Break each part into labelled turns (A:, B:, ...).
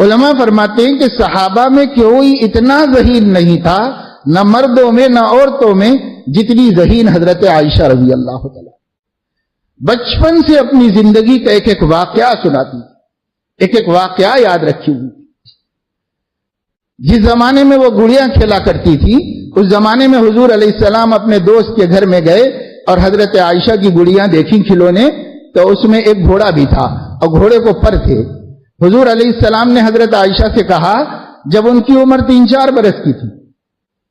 A: علماء فرماتے ہیں کہ صحابہ میں کوئی اتنا ذہین نہیں تھا، نہ مردوں میں نہ عورتوں میں، جتنی ذہین حضرت عائشہ رضی اللہ تعالی۔ بچپن سے اپنی زندگی کا ایک ایک واقعہ سناتی، ایک ایک واقعہ یاد رکھی ہوئی۔ جس زمانے میں وہ گڑیاں کھیلا کرتی تھی، اس زمانے میں حضور علیہ السلام اپنے دوست کے گھر میں گئے اور حضرت عائشہ کی گڑیاں دیکھی کھلونے، تو اس میں ایک گھوڑا بھی تھا اور گھوڑے کو پر تھے۔ حضور علیہ السلام نے حضرت عائشہ سے کہا، جب ان کی عمر 3-4 برس کی تھی،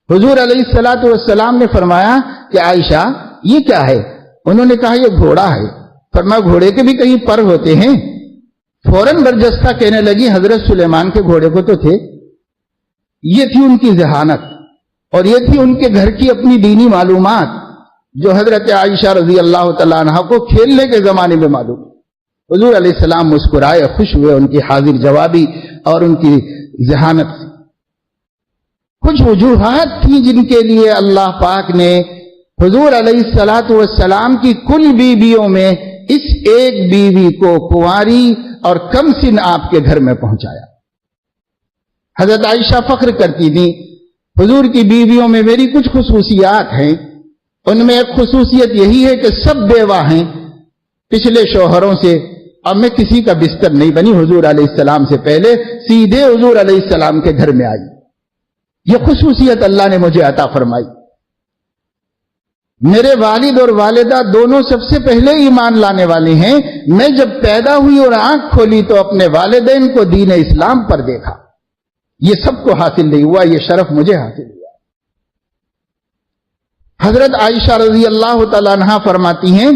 A: حضور علیہ السلام نے فرمایا کہ عائشہ یہ کیا ہے؟ انہوں نے کہا یہ گھوڑا ہے۔ فرمایا گھوڑے کے بھی کہیں پر ہوتے ہیں؟ فوراً برجستہ کہنے لگی حضرت سلیمان کے گھوڑے کو تو تھے۔ یہ تھی ان کی ذہانت، اور یہ تھی ان کے گھر کی اپنی دینی معلومات، جو حضرت عائشہ رضی اللہ تعالیٰ عنہ کو کھیلنے کے زمانے میں معلوم۔ حضور علیہ السلام مسکرائے، خوش ہوئے ان کی حاضر جوابی اور ان کی ذہانت سے۔ کچھ وجوہات تھیں جن کے لیے اللہ پاک نے حضور علیہ السلام کی کل بیویوں میں اس ایک بیوی کو کنواری اور کم سن آپ کے گھر میں پہنچایا۔ حضرت عائشہ فخر کرتی تھی، حضور کی بیویوں میں میری کچھ خصوصیات ہیں، ان میں ایک خصوصیت یہی ہے کہ سب بیوہ ہیں پچھلے شوہروں سے، اب میں کسی کا بستر نہیں بنی، حضور علیہ السلام سے پہلے سیدھے حضور علیہ السلام کے گھر میں آئی۔ یہ خصوصیت اللہ نے مجھے عطا فرمائی۔ میرے والد اور والدہ دونوں سب سے پہلے ایمان لانے والے ہیں۔ میں جب پیدا ہوئی اور آنکھ کھولی تو اپنے والدین کو دین اسلام پر دیکھا۔ یہ سب کو حاصل نہیں ہوا، یہ شرف مجھے حاصل ہوا۔ حضرت عائشہ رضی اللہ تعالیٰ عنہا فرماتی ہیں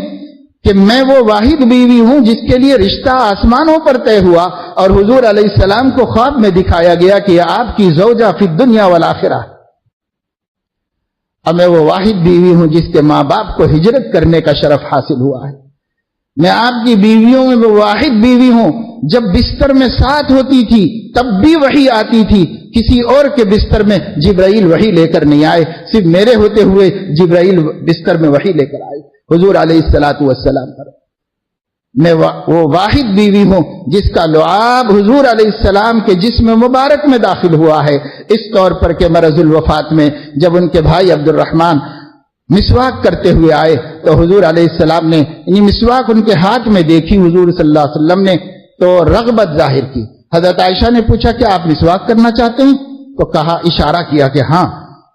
A: کہ میں وہ واحد بیوی ہوں جس کے لیے رشتہ آسمانوں پر طے ہوا، اور حضور علیہ السلام کو خواب میں دکھایا گیا کہ آپ کی زوجہ فی الدنیا والآخرہ۔ اب میں وہ واحد بیوی ہوں جس کے ماں باپ کو ہجرت کرنے کا شرف حاصل ہوا ہے۔ میں آپ کی بیویوں میں وہ واحد بیوی ہوں، جب بستر میں ساتھ ہوتی تھی تب بھی وحی آتی تھی، کسی اور کے بستر میں جبرائیل وحی لے کر نہیں آئے، صرف میرے ہوتے ہوئے جبرائیل بستر میں وحی لے کر آئے حضور علیہ السلام پر۔ میں وہ واحد بیوی ہوں جس کا لعاب حضور علیہ السلام کے جسم مبارک میں داخل ہوا ہے، اس طور پر کہ مرض الوفات میں جب ان کے بھائی عبد الرحمن مسواک کرتے ہوئے آئے تو حضور علیہ السلام نے مسواک ان کے ہاتھ میں دیکھی، حضور صلی اللہ علیہ وسلم نے تو رغبت ظاہر کی۔ حضرت عائشہ نے پوچھا کہ آپ مسواک کرنا چاہتے ہیں؟ تو کہا، اشارہ کیا کہ ہاں۔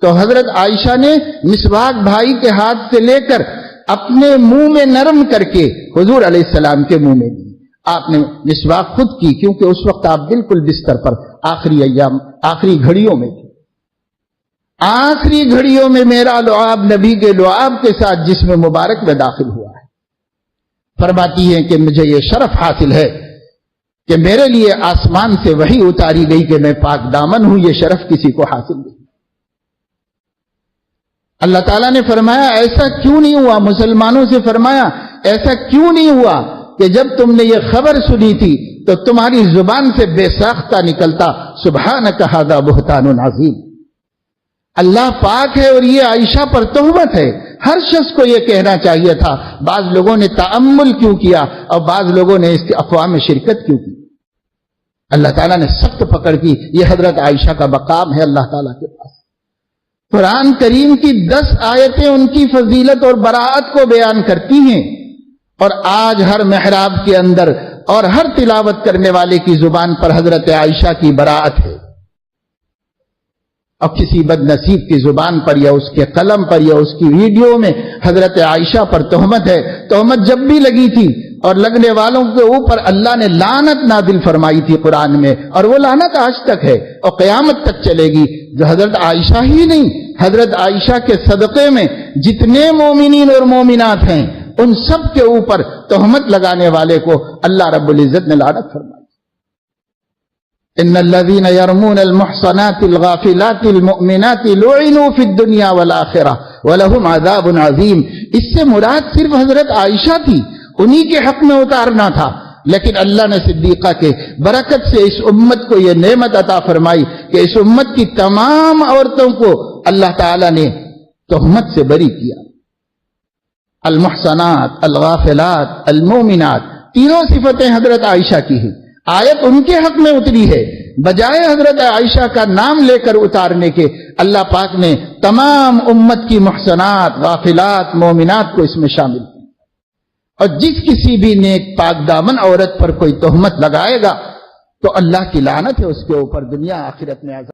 A: تو حضرت عائشہ نے مسواک بھائی کے ہاتھ سے لے کر اپنے منہ میں نرم کر کے حضور علیہ السلام کے منہ میں دی۔ آپ نے مسواک خود کی، کیونکہ اس وقت آپ بالکل بستر پر آخری ایام، آخری گھڑیوں میں تھے۔ آخری گھڑیوں میں میرا لعاب نبی کے لعاب کے ساتھ جسم مبارک میں داخل ہوا ہے۔ فرماتی ہیں کہ مجھے یہ شرف حاصل ہے کہ میرے لیے آسمان سے وحی اتاری گئی کہ میں پاک دامن ہوں، یہ شرف کسی کو حاصل نہیں۔ اللہ تعالیٰ نے فرمایا ایسا کیوں نہیں ہوا، مسلمانوں سے فرمایا ایسا کیوں نہیں ہوا کہ جب تم نے یہ خبر سنی تھی تو تمہاری زبان سے بے ساختہ نکلتا سبحانک ھذا بہتان عظیم۔ اللہ پاک ہے اور یہ عائشہ پر تہمت ہے۔ ہر شخص کو یہ کہنا چاہیے تھا، بعض لوگوں نے تأمل کیوں کیا اور بعض لوگوں نے اس کے افواہ میں شرکت کیوں کی؟ اللہ تعالیٰ نے سخت پکڑ کی۔ یہ حضرت عائشہ کا مقام ہے اللہ تعالیٰ کے پاس۔ قرآن کریم کی 10 آیتیں ان کی فضیلت اور براءت کو بیان کرتی ہیں، اور آج ہر محراب کے اندر اور ہر تلاوت کرنے والے کی زبان پر حضرت عائشہ کی براءت ہے۔ اب کسی بد نصیب کی زبان پر یا اس کے قلم پر یا اس کی ویڈیو میں حضرت عائشہ پر تہمت ہے۔ تہمت جب بھی لگی تھی اور لگنے والوں کے اوپر اللہ نے لعنت نازل فرمائی تھی قرآن میں، اور وہ لعنت آج تک ہے اور قیامت تک چلے گی۔ جو حضرت عائشہ ہی نہیں، حضرت عائشہ کے صدقے میں جتنے مومنین اور مومنات ہیں ان سب کے اوپر تہمت لگانے والے کو اللہ رب العزت نے لعنت فرمائی۔ ان الذين يرمون المحصنات الغافلات المؤمنات لعنوا في الدنيا والآخرة ولهم عذاب عظيم۔ اس سے مراد صرف حضرت عائشہ تھی، انہی کے حق میں اتارنا تھا، لیکن اللہ نے صدیقہ کے برکت سے اس امت کو یہ نعمت عطا فرمائی کہ اس امت کی تمام عورتوں کو اللہ تعالی نے تہمت سے بری کیا۔ المحصنات، الغافلات، المؤمنات، تینوں صفتیں حضرت عائشہ کی ہیں۔ آیت ان کے حق میں اتری ہے، بجائے حضرت عائشہ کا نام لے کر اتارنے کے، اللہ پاک نے تمام امت کی محسنات، غافلات، مومنات کو اس میں شامل کیا۔ اور جس کسی بھی نیک پاک دامن عورت پر کوئی تہمت لگائے گا تو اللہ کی لعنت ہے اس کے اوپر، دنیا آخرت میں عذاب